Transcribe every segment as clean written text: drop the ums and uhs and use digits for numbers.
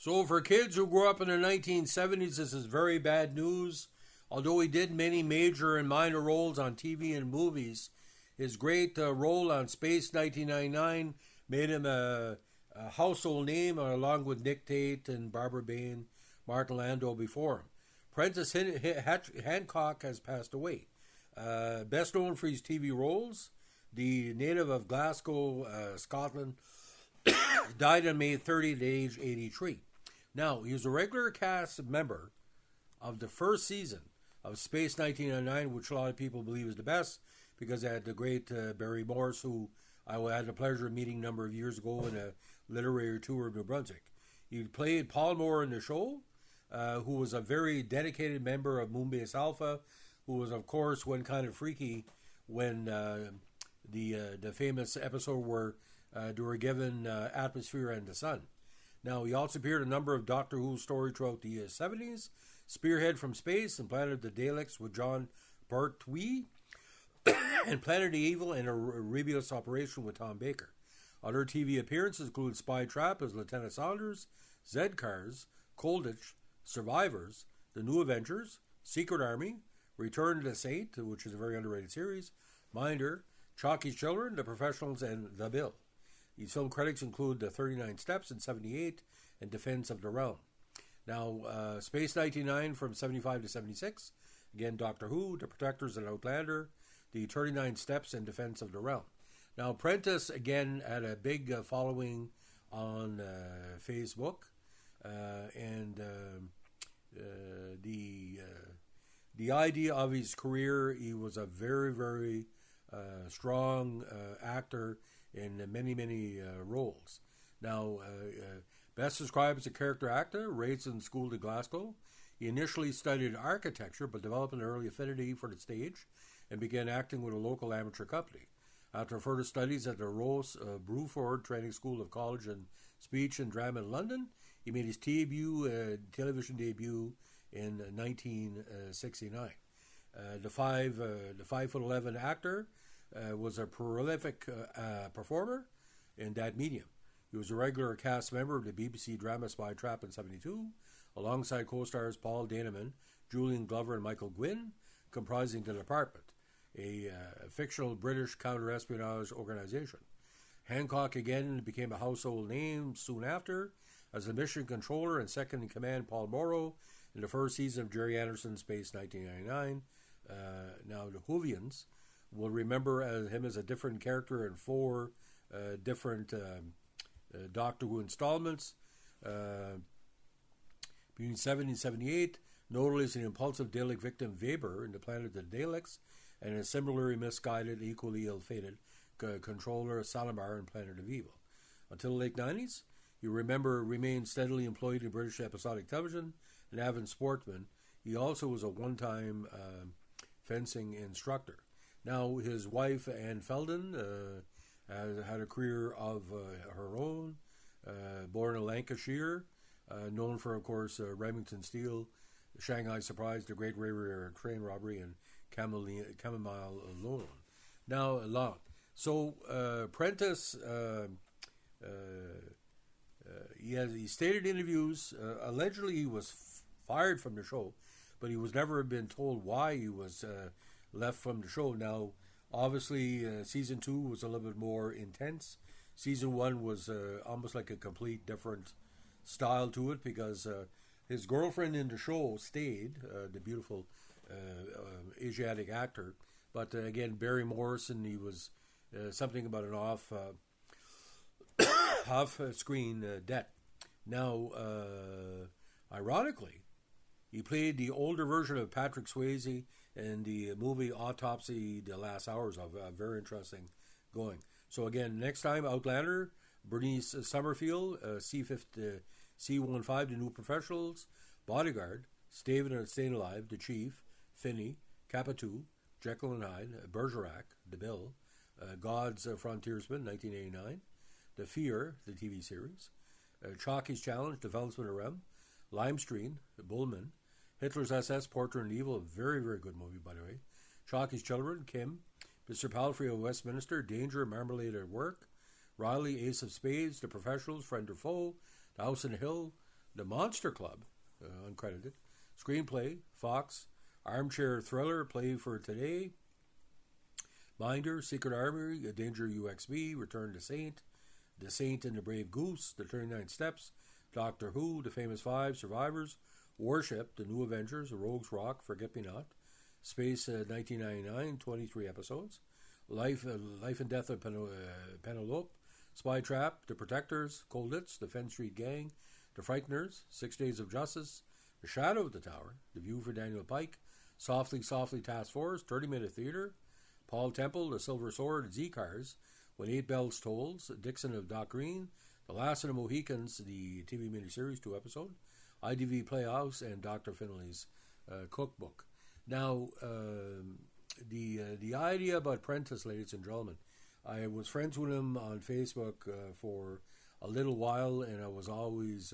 So for kids who grew up in the 1970s, this is very bad news. Although he did many major and minor roles on TV and movies, his great role on Space 1999 made him a household name, along with Nick Tate and Barbara Bain, Martin Landau before him. Prentis Hancock has passed away. Best known for his TV roles, the native of Glasgow, Scotland, died on May 30th at age 83. Now, he was a regular cast member of the first season of Space 1999, which a lot of people believe is the best, because it had the great Barry Morse, who I had the pleasure of meeting a number of years ago in a literary tour of New Brunswick. He played Paul Moore in the show, who was a very dedicated member of Moonbase Alpha, who was, of course, went kind of freaky when the famous episode where they were given atmosphere and the sun. Now, he also appeared in a number of Doctor Who stories throughout the 70s, Spearhead from Space and Planet of the Daleks with John Pertwee, and Planet of the Evil and a Rebus Operation with Tom Baker. Other TV appearances include Spy Trap as Lieutenant Saunders, Z-Cars, Colditch, Survivors, The New Avengers, Secret Army, Return to the Saint, which is a very underrated series, Minder, Chalky's Children, The Professionals, and The Bill. These film credits include The 39 Steps in 78 and Defense of the Realm. Now, Space 99 from 75 to 76, again, Doctor Who, The Protectors, and Outlander, The 39 Steps and Defense of the Realm. Now, Prentis, again, had a big following on Facebook, and the idea of his career, he was a very, very strong actor in many, many roles. Now, best described as a character actor, raised in school to Glasgow. He initially studied architecture, but developed an early affinity for the stage and began acting with a local amateur company. After further studies at the Rose Bruford Training School of College and Speech and Drama in London, he made his television debut in 1969. The 5'11" actor was a prolific performer in that medium. He was a regular cast member of the BBC drama Spy Trap in 72, alongside co-stars Paul Daneman, Julian Glover, and Michael Gwynn, comprising The Department, a fictional British counter-espionage organization. Hancock again became a household name soon after as the mission controller and second-in-command Paul Morrow in the first season of Jerry Anderson's Space 1999. Now, the Whovians will remember him as a different character in 4 different Doctor Who installments. Between 70 and 78, notably as an impulsive Dalek victim Weber in the Planet of the Daleks, and a similarly misguided, equally ill-fated controller Salamar in Planet of Evil. Until the late 90s, you remained steadily employed in British episodic television, an avid sportsman. He also was a one-time fencing instructor. Now, his wife, Anne Feldon, had a career of her own, born in Lancashire, known for, of course, Remington Steele, Shanghai Surprise, The Great Railway Train Robbery, and Chamomile Lawn. Now, Lawn. So, Prentis, he stated in interviews, allegedly he was fired from the show, but he was never been told why he was left from the show. Now, obviously, season 2 was a little bit more intense. Season 1 was almost like a complete different style to it, because his girlfriend in the show stayed, the beautiful Asiatic actor. But again, Barry Morrison, he was something about an off-screen debt. Now, ironically, he played the older version of Patrick Swayze in the movie Autopsy: The Last Hours of very interesting going. So again, next time, Outlander, Bernice Summerfield, C15, The New Professionals, Bodyguard, Staying Alive, The Chief, Finney, Kappa 2, Jekyll and Hyde, Bergerac, The Bill, God's Frontiersman, 1989, The Fear, the TV series, Chalky's Challenge, Development of Rem, Limestream, Bullman, Hitler's SS, Portrait and Evil, a very, very good movie, by the way, Chalky's Children, Kim, Mr. Palfrey of Westminster, Danger, Marmalade at Work, Riley, Ace of Spades, The Professionals, Friend or Foe, The House on the Hill, The Monster Club, uncredited. Screenplay, Fox. Armchair Thriller, Play for Today. Minder, Secret Armory, A Danger UXB, Return to Saint. The Saint and the Brave Goose, The 39 Steps. Doctor Who, The Famous Five, Survivors. Warship, The New Avengers, A Rogue's Rock, Forget Me Not. Space 1999, 23 episodes. Life and Death of Penelope. Spy Trap, The Protectors, Colditz, The Fen Street Gang, The Frighteners, 6 Days of Justice, The Shadow of the Tower, The View for Daniel Pike, Softly Softly Task Force, 30-Minute Theater, Paul Temple, The Silver Sword, Z-Cars, When Eight Bells Tolls, Dixon of Dock Green, The Last of the Mohicans, the TV miniseries, 2 episodes, IDV Playhouse, and Dr. Finley's cookbook. Now, the idea about Prentis, ladies and gentlemen, I was friends with him on Facebook for a little while, and I was always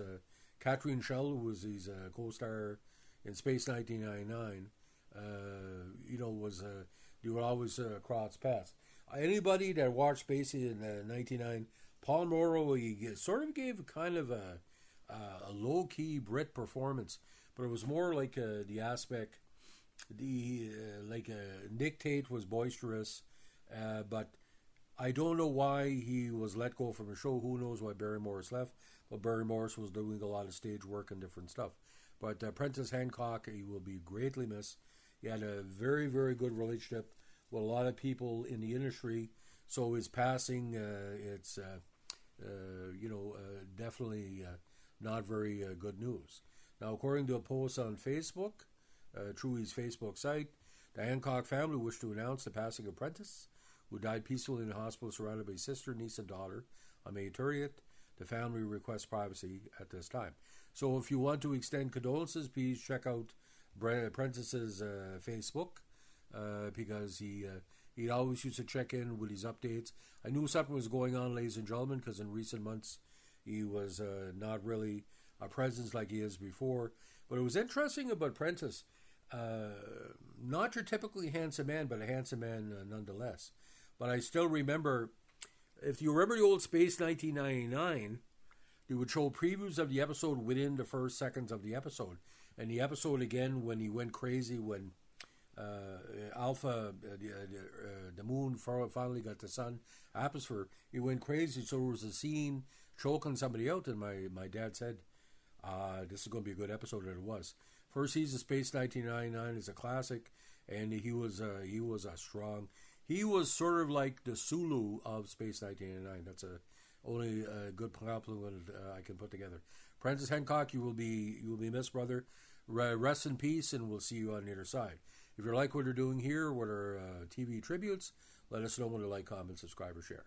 Catherine Schell, who was his co-star in Space 1999. They would always cross paths. Anybody that watched Space in '99, Paul Morrow, he sort of gave kind of a low-key Brit performance, but it was more like the aspect. Nick Tate was boisterous, but I don't know why he was let go from the show. Who knows why Barry Morris left? But Barry Morris was doing a lot of stage work and different stuff. But Prentis Hancock, he will be greatly missed. He had a very, very good relationship with a lot of people in the industry. So his passing, it's definitely not very good news. Now, according to a post on Facebook, through his Facebook site, the Hancock family wished to announce the passing of Prentis, who died peacefully in a hospital surrounded by sister, niece, and daughter on May 30th. The family requests privacy at this time. So if you want to extend condolences, please check out Prentis's Facebook, because he always used to check in with his updates. I knew something was going on, ladies and gentlemen, because in recent months he was not really a presence like he is before. But it was interesting about Prentis. Not your typically handsome man, but a handsome man nonetheless. But I still remember, if you remember the old Space 1999, they would show previews of the episode within the first seconds of the episode. And the episode again, when he went crazy, when Alpha, the moon finally got the sun atmosphere, he went crazy. So there was a scene choking somebody out, and my dad said, this is going to be a good episode, and it was. First season Space 1999 is a classic, and he was strong. He was sort of like the Sulu of Space 1999. That's only a good compliment I can put together. Prentis Hancock, you will be missed, brother. Rest in peace, and we'll see you on the other side. If you like what we're doing here, what are TV tributes, let us know when to like, comment, subscribe, or share.